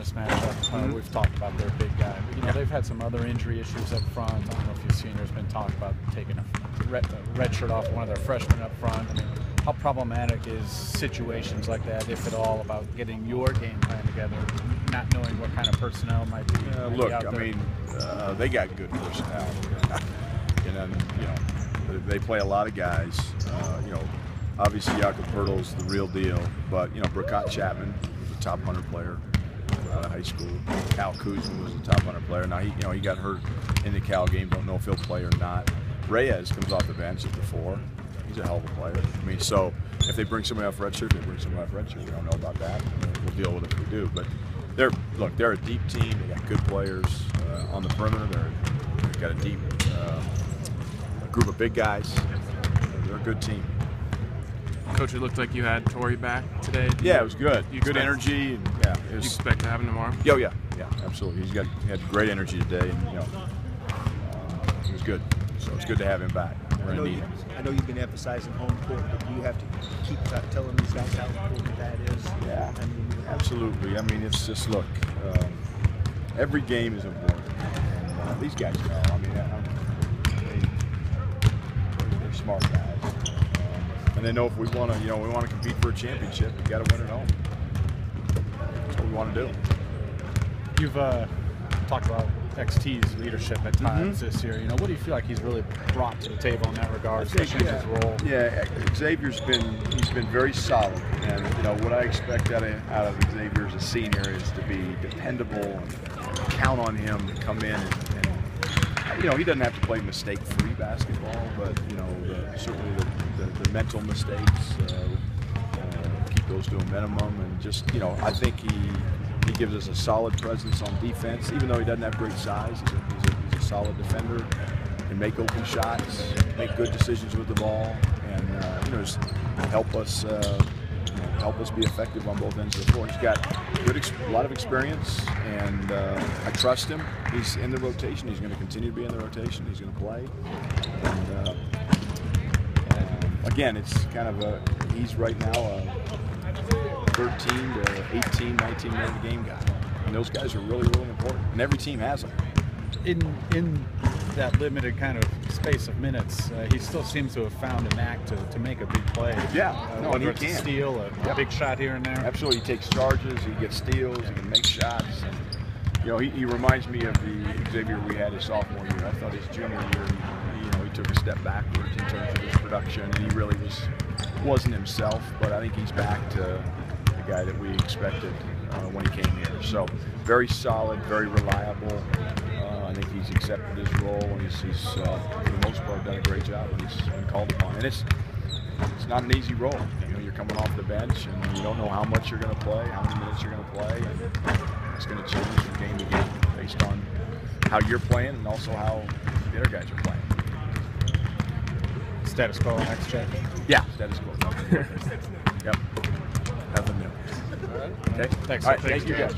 this matchup. We've talked about their big guy. But, you know, they've had some other injury issues up front. I don't know if you've seen there's been talk about taking a red shirt off one of their freshmen up front. I mean, how problematic is situations like that, if at all, about getting your game plan together, not knowing what kind of personnel might be? Look, I mean, they got good personnel. And then, you know, they play a lot of guys. You know, obviously Jakob Pertl's the real deal, but, you know, Brakat Chapman was a top 100 player out of high school. Cal Kuzma was a top 100 player. Now, he got hurt in the Cal game. Don't know if he'll play or not. Reyes comes off the bench at the 4. He's a hell of a player. I mean, so if they bring somebody off redshirt, they bring somebody off redshirt. We don't know about that. We'll deal with it if we do. But they're a deep team. They got good players on the perimeter. They've got a deep group of big guys. They're a good team. Coach, it looked like you had Torrey back today. Yeah, it was good. Good energy. And, yeah, you expect to have him tomorrow? Oh, yeah, absolutely. He had great energy today, and you know, it was good. So it's good to have him back. I know you've been emphasizing home court, but do you have to keep telling these guys how important that is? Yeah, I mean, absolutely. I mean, it's just, look, every game is important. And, these guys know. I mean, they're smart guys, and they know if we want to, we want to compete for a championship, we got to win at home. That's what we want to do. You've talked about XT's leadership at times this year. You know, what do you feel like he's really brought to the table in that regard, especially in his role? Yeah, Xavier's been very solid, and you know what I expect out of Xavier as a senior is to be dependable, and count on him to come in, and you know he doesn't have to play mistake-free basketball, but you know certainly the mental mistakes, keep those to a minimum, and just I think he gives us a solid presence on defense, even though he doesn't have great size. He's a solid defender, can make open shots, make good decisions with the ball, and just help us be effective on both ends of the floor. He's got a lot of experience, and I trust him. He's in the rotation. He's going to continue to be in the rotation. He's going to play. And again, it's kind of he's right now a 13 to 18, 19 minute a game guy. And those guys are really, really important. And every team has them. In that limited kind of space of minutes, he still seems to have found a knack to make a big play. Yeah, whether it's a steal, a big shot here and there. Absolutely, he takes charges, he gets steals, he can make shots. And, he reminds me of the Xavier we had his sophomore year. I thought his junior year, he took a step backwards in terms of his production, and he really wasn't himself. But I think he's back to the guy that we expected when he came here. So very solid, very reliable. I think he's accepted his role, and he's for the most part done a great job when he's been called upon. And it's not an easy role. You're coming off the bench, and you don't know how much you're going to play, how many minutes you're going to play, and it's going to change from game to game based on how you're playing and also how the other guys are playing. Status quo next check. Yeah, status quo. Yep. Nothing new. Okay. Okay. Thanks. All right. Thank you guys.